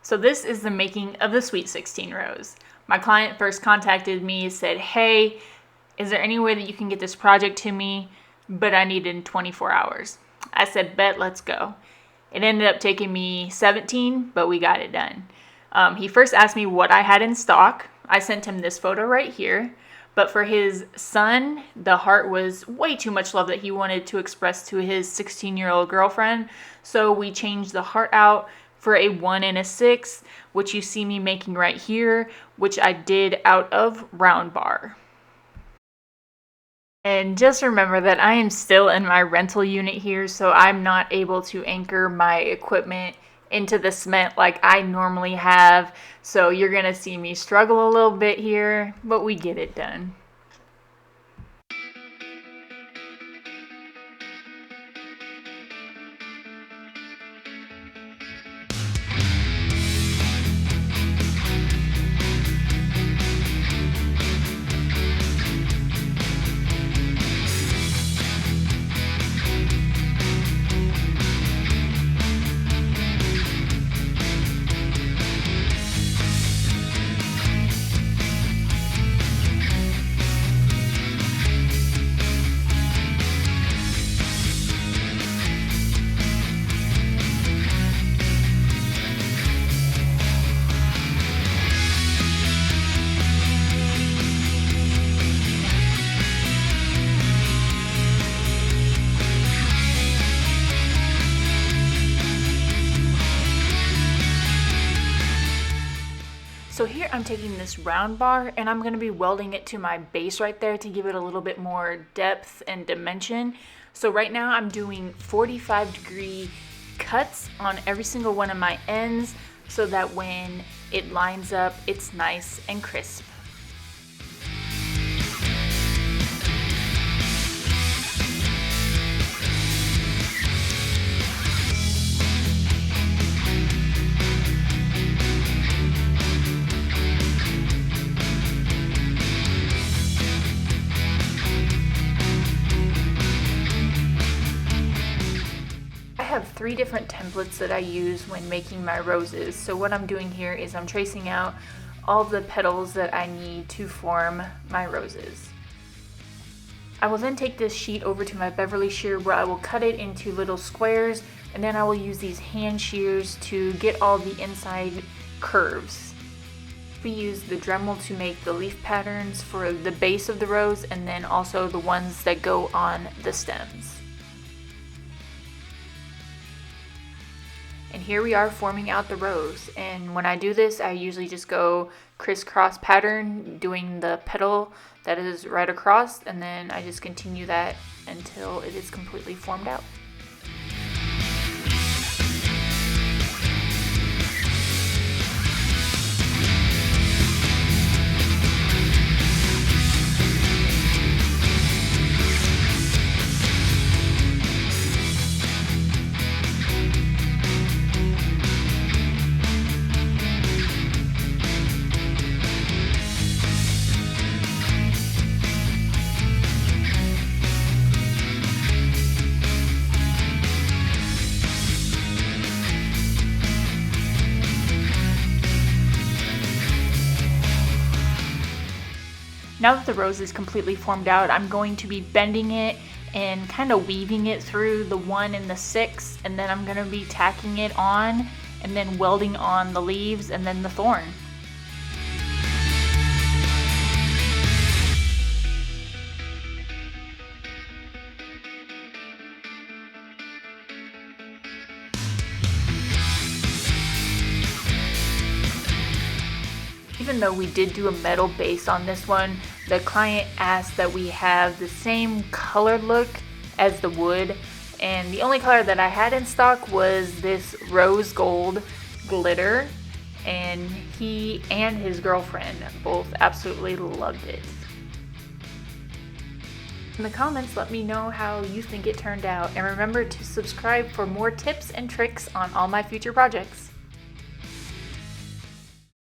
So this is the making of the Sweet 16 rose. My client first contacted me, said, hey, is there any way that you can get this project to me? But I need it in 24 hours. I said, bet, let's go. It ended up taking me 17, but we got it done. He first asked me what I had in stock. I sent him this photo right here. But for his son, the heart was way too much love that he wanted to express to his 16-year-old girlfriend. So we changed the heart out for a 1 and a 6, which you see me making right here, which I did out of round bar. And just remember that I am still in my rental unit here, so I'm not able to anchor my equipment into the cement like I normally have. So you're gonna see me struggle a little bit here, but we get it done. So here I'm taking this round bar and I'm going to be welding it to my base right there to give it a little bit more depth and dimension. So right now I'm doing 45-degree cuts on every single one of my ends so that when it lines up, it's nice and crisp. I have 3 different templates that I use when making my roses. So what I'm doing here is I'm tracing out all the petals that I need to form my roses. I will then take this sheet over to my Beverly shear where I will cut it into little squares, and then I will use these hand shears to get all the inside curves. We use the Dremel to make the leaf patterns for the base of the rose and then also the ones that go on the stems. And here we are forming out the rose, and when I do this I usually just go crisscross pattern doing the petal that is right across, and then I just continue that until it is completely formed out. Now that the rose is completely formed out, I'm going to be bending it and kind of weaving it through the 1 and the 6, and then I'm going to be tacking it on and then welding on the leaves and then the thorn. Even though we did do a metal base on this one, the client asked that we have the same color look as the wood, and the only color that I had in stock was this rose gold glitter, and he and his girlfriend both absolutely loved it. In the comments, let me know how you think it turned out, and remember to subscribe for more tips and tricks on all my future projects.